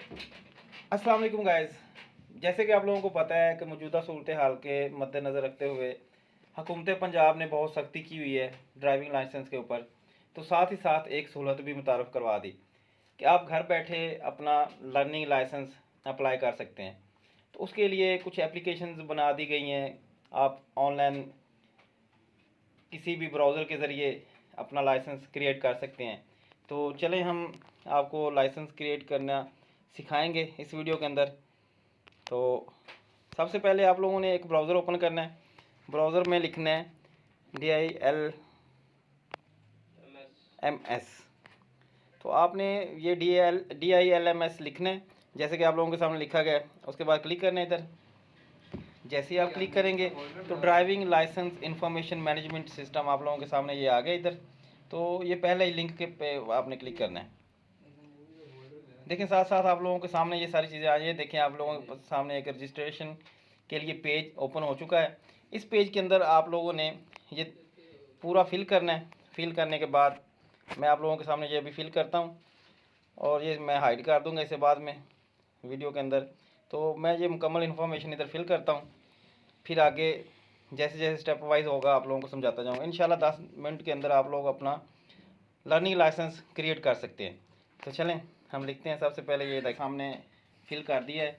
अस्सलाम वालेकुम गाइस। जैसे कि आप लोगों को पता है कि मौजूदा सूरत हाल के मद्देनज़र रखते हुए हुकूमत पंजाब ने बहुत सख्ती की हुई है ड्राइविंग लाइसेंस के ऊपर। तो साथ ही साथ एक सहूलत भी मुतारफ़ करवा दी कि आप घर बैठे अपना लर्निंग लाइसेंस अप्लाई कर सकते हैं। तो उसके लिए कुछ एप्लीकेशंस बना दी गई हैं। आप ऑनलाइन किसी भी ब्राउज़र के ज़रिए अपना लाइसेंस क्रिएट कर सकते हैं। तो चलें हम आपको लाइसेंस क्रिएट करना सिखाएंगे इस वीडियो के अंदर। तो सबसे पहले आप लोगों ने एक ब्राउज़र ओपन करना है। ब्राउज़र में लिखना है DILMS। तो आपने ये DILMS लिखना है जैसे कि आप लोगों के सामने लिखा गया है। उसके बाद क्लिक करना है इधर। जैसे ही आप क्लिक करेंगे तो driving licence information management system आप लोगों के सामने ये आ गया इधर। तो ये पहले ही लिंक के पे आपने क्लिक करना है। देखें साथ साथ आप लोगों के सामने ये सारी चीज़ें आ रही है। देखें आप लोगों के सामने एक रजिस्ट्रेशन के लिए पेज ओपन हो चुका है। इस पेज के अंदर आप लोगों ने ये पूरा फिल करना है। फिल करने के बाद मैं आप लोगों के सामने ये अभी फिल करता हूँ और ये मैं हाइड कर दूँगा इसे बाद में वीडियो के अंदर। तो मैं ये मुकम्मल इन्फॉर्मेशन इधर फिल करता हूँ, फिर आगे जैसे जैसे स्टेप वाइज होगा आप लोगों को समझाता जाऊँगा। इंशाल्लाह 10 मिनट के अंदर आप लोग अपना लर्निंग लाइसेंस क्रिएट कर सकते हैं। तो चलें हम लिखते हैं। सबसे पहले ये देख हमने फिल कर दिया है।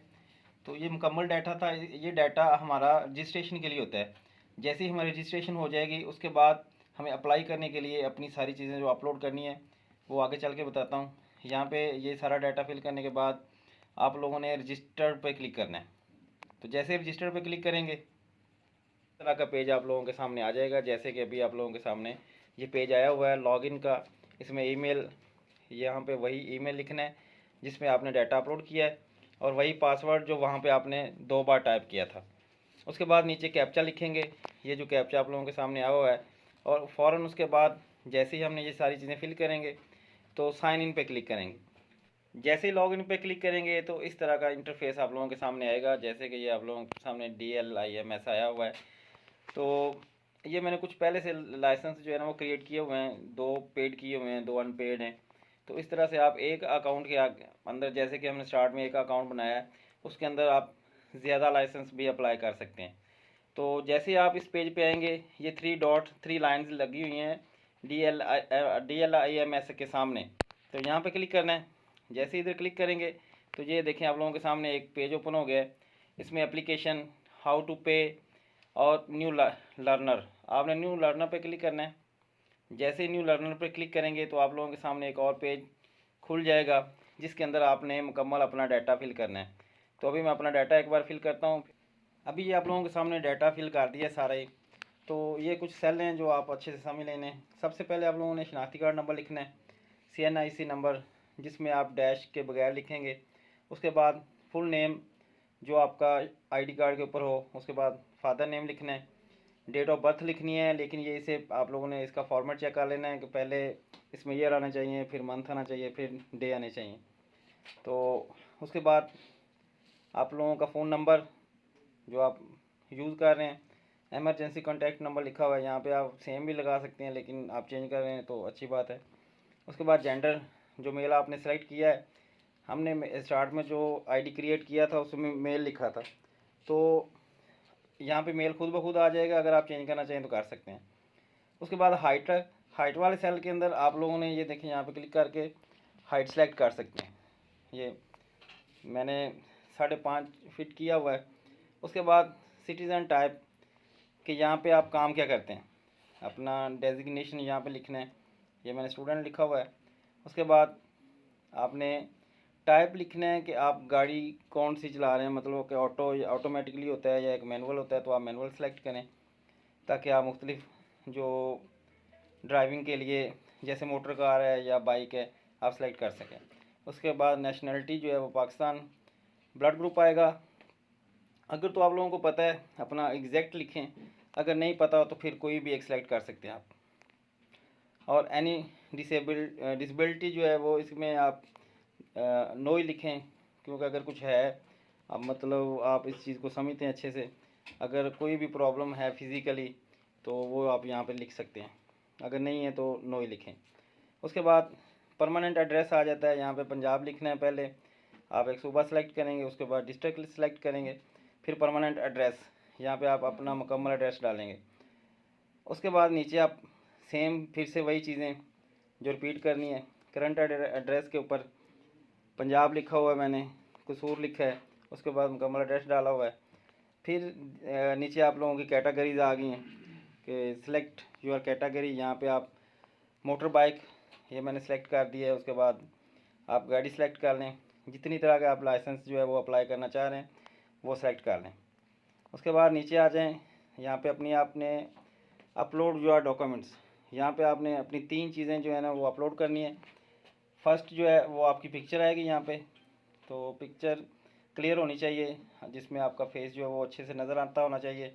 तो ये मुकम्मल डाटा था। ये डाटा हमारा रजिस्ट्रेशन के लिए होता है। जैसे ही हमारी रजिस्ट्रेशन हो जाएगी उसके बाद हमें अप्लाई करने के लिए अपनी सारी चीज़ें जो अपलोड करनी है वो आगे चल के बताता हूँ। यहाँ पे ये सारा डाटा फिल करने के बाद आप लोगों ने रजिस्टर पे क्लिक करना है। तो जैसे रजिस्टर पे क्लिक करेंगे इस तरह का पेज आप लोगों के सामने आ जाएगा। जैसे कि अभी आप लोगों के सामने ये पेज आया हुआ है लॉगिन का। इसमें ईमेल, यहाँ पे वही ईमेल लिखना है जिसमें आपने डाटा अपलोड किया है और वही पासवर्ड जो वहाँ पे आपने 2 बार टाइप किया था। उसके बाद नीचे कैप्चा लिखेंगे, ये जो कैप्चा आप लोगों के सामने आया हुआ है। और फ़ौरन उसके बाद जैसे ही हमने ये सारी चीज़ें फिल करेंगे तो साइन इन पे क्लिक करेंगे। जैसे ही लॉगिन पे क्लिक करेंगे तो इस तरह का इंटरफेस आप लोगों के सामने आएगा। जैसे कि ये आप लोगों के सामने DLIMS आया हुआ है। तो ये मैंने कुछ पहले से लाइसेंस जो है ना वो क्रिएट किए हुए हैं। 2 पेड किए हुए हैं, 2 अनपेड हैं। तो इस तरह से आप एक अकाउंट के अंदर, जैसे कि हमने स्टार्ट में एक अकाउंट बनाया है, उसके अंदर आप ज़्यादा लाइसेंस भी अप्लाई कर सकते हैं। तो जैसे ही आप इस पेज पे आएंगे ये 3 डॉट 3 लाइन्स लगी हुई हैं DLIMS के सामने। तो यहाँ पे क्लिक करना है। जैसे इधर क्लिक करेंगे तो ये देखें आप लोगों के सामने एक पेज ओपन हो गया है। इसमें एप्लीकेशन, हाउ टू पे और न्यू लर्नर। आपने न्यू लर्नर पे क्लिक करना है। जैसे ही न्यू लर्नर पे क्लिक करेंगे तो आप लोगों के सामने एक और पेज खुल जाएगा जिसके अंदर आपने मुकम्मल अपना डाटा फिल करना है। तो अभी मैं अपना डाटा एक बार फिल करता हूँ। अभी ये आप लोगों के सामने डाटा फिल कर दिया सारे। तो ये कुछ सेल हैं जो आप अच्छे से समझ लेने। सबसे पहले आप लोगों ने शनाख्ती कार्ड नंबर लिखना है, CNIC नंबर जिसमें आप डैश के बगैर लिखेंगे। उसके बाद फुल नेम जो आपका ID कार्ड के ऊपर हो। उसके बाद फादर नेम लिखना है, डेट ऑफ बर्थ लिखनी है। लेकिन ये इसे आप लोगों ने इसका फॉर्मेट चेक कर लेना है कि पहले इसमें ईयर आना चाहिए, फिर मंथ आना चाहिए, फिर डे आने चाहिए। तो उसके बाद आप लोगों का फ़ोन नंबर जो आप यूज़ कर रहे हैं, एमरजेंसी कॉन्टैक्ट नंबर लिखा हुआ है, यहाँ पे आप सेम भी लगा सकते हैं लेकिन आप चेंज कर रहे हैं तो अच्छी बात है। उसके बाद जेंडर, जो मेल आपने सेलेक्ट किया है, हमने स्टार्ट में जो ID क्रिएट किया था उसमें मेल लिखा था। तो यहाँ पे मेल खुद ब खुद आ जाएगा, अगर आप चेंज करना चाहें तो कर सकते हैं। उसके बाद हाइट, हाइट वाले सेल के अंदर आप लोगों ने ये देखें यहाँ पे क्लिक करके हाइट सेलेक्ट कर सकते हैं। ये मैंने 5.5 फीट किया हुआ है। उसके बाद सिटीज़न टाइप कि यहाँ पे आप काम क्या करते हैं, अपना डेजिग्नेशन यहाँ पे लिखना है। ये मैंने स्टूडेंट लिखा हुआ है। उसके बाद आपने टाइप लिखना है कि आप गाड़ी कौन सी चला रहे हैं, मतलब कि ऑटो या ऑटोमेटिकली होता है या एक मैनुअल होता है। तो आप मैनुअल सेलेक्ट करें ताकि आप मुख्तलिफ जो ड्राइविंग के लिए जैसे मोटर कार है या बाइक है आप सेलेक्ट कर सकें। उसके बाद नेशनलिटी जो है वो पाकिस्तान। ब्लड ग्रुप आएगा। अगर तो आप लोगों को पता है अपना एग्जैक्ट लिखें, अगर नहीं पता हो तो फिर कोई भी एक सेलेक्ट कर सकते हैं आप। और एनी डिसेबिलिटी जो है वो इसमें आप नो ही लिखें, क्योंकि अगर कुछ है, अब मतलब आप इस चीज़ को समझते हैं अच्छे से, अगर कोई भी प्रॉब्लम है फिज़िकली तो वो आप यहाँ पे लिख सकते हैं, अगर नहीं है तो नो ही लिखें। उसके बाद परमानेंट एड्रेस आ जाता है। यहाँ पे पंजाब लिखना है पहले, आप एक सूबा सेलेक्ट करेंगे, उसके बाद डिस्ट्रिक्ट सेलेक्ट करेंगे, फिर परमानेंट एड्रेस, यहाँ पे आप अपना मुकम्मल एड्रेस डालेंगे। उसके बाद नीचे आप सेम फिर से वही चीज़ें जो रिपीट करनी है। करंट एड्रेस के ऊपर पंजाब लिखा हुआ है, मैंने कसूर लिखा है, उसके बाद मुकम्मल एड्रेस डाला हुआ है। फिर नीचे आप लोगों की कैटेगरीज आ गई हैं कि सिलेक्ट योर कैटेगरी। यहाँ पे आप मोटर बाइक, ये मैंने सेलेक्ट कर दिया है। उसके बाद आप गाड़ी सेलेक्ट कर लें, जितनी तरह का आप लाइसेंस जो है वो अप्लाई करना चाह रहे हैं वो सेलेक्ट कर लें। उसके बाद नीचे आ जाएं, यहाँ पे अपनी आपने अपलोड योर डॉक्यूमेंट्स, यहाँ पे आपने अपनी 3 चीज़ें जो है ना वो अपलोड करनी है। फर्स्ट जो है वो आपकी पिक्चर आएगी यहाँ पे, तो पिक्चर क्लियर होनी चाहिए, जिसमें आपका फेस जो है वो अच्छे से नज़र आता होना चाहिए।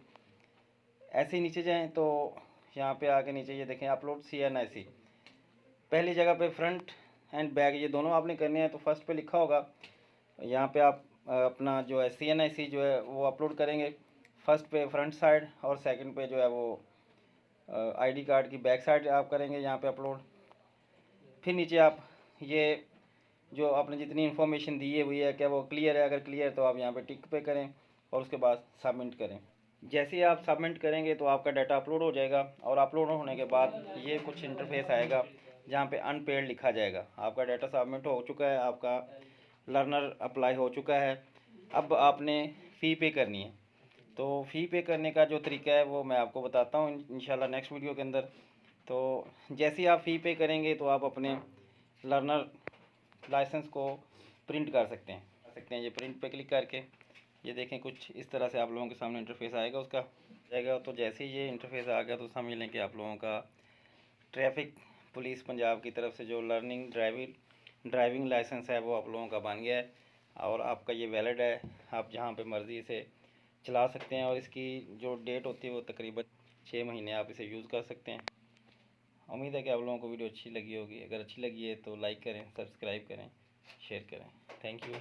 ऐसे ही नीचे जाएं तो यहाँ पे आके नीचे ये देखें अपलोड CNIC, पहली जगह पे फ्रंट एंड बैक ये दोनों आपने करने हैं। तो फर्स्ट पे लिखा होगा, यहाँ पे आप अपना जो है CNIC जो है वो अपलोड करेंगे फर्स्ट पे फ्रंट साइड, और सेकंड पे जो है वो ID कार्ड की बैक साइड आप करेंगे यहाँ पे अपलोड। फिर नीचे आप ये जो आपने जितनी इन्फॉर्मेशन दी है हुई है क्या वो क्लियर है, अगर क्लियर है तो आप यहाँ पे टिक पे करें और उसके बाद सबमिट करें। जैसे ही आप सबमिट करेंगे तो आपका डाटा अपलोड हो जाएगा, और अपलोड होने के बाद ये कुछ इंटरफेस आएगा जहाँ पे अनपेड लिखा जाएगा। आपका डाटा सबमिट हो चुका है, आपका लर्नर अप्लाई हो चुका है। अब आपने फ़ी पे करनी है, तो फ़ी पे करने का जो तरीका है वो मैं आपको बताता हूँ इंशाल्लाह नेक्स्ट वीडियो के अंदर। तो जैसे ही आप फ़ी पे करेंगे तो आप अपने लर्नर लाइसेंस को प्रिंट कर सकते हैं। ये प्रिंट पे क्लिक करके ये देखें कुछ इस तरह से आप लोगों के सामने इंटरफेस आएगा उसका जाएगा। तो जैसे ही ये इंटरफेस आ गया तो समझ लें कि आप लोगों का ट्रैफिक पुलिस पंजाब की तरफ से जो लर्निंग ड्राइविंग लाइसेंस है वो आप लोगों का बन गया है, और आपका ये वैलिड है। आप जहाँ पे मर्ज़ी इसे चला सकते हैं, और इसकी जो डेट होती है वो तकरीबन 6 महीने आप इसे यूज़ कर सकते हैं। उम्मीद है कि आप लोगों को वीडियो अच्छी लगी होगी। अगर अच्छी लगी है तो लाइक करें, सब्सक्राइब करें, शेयर करें। Thank you.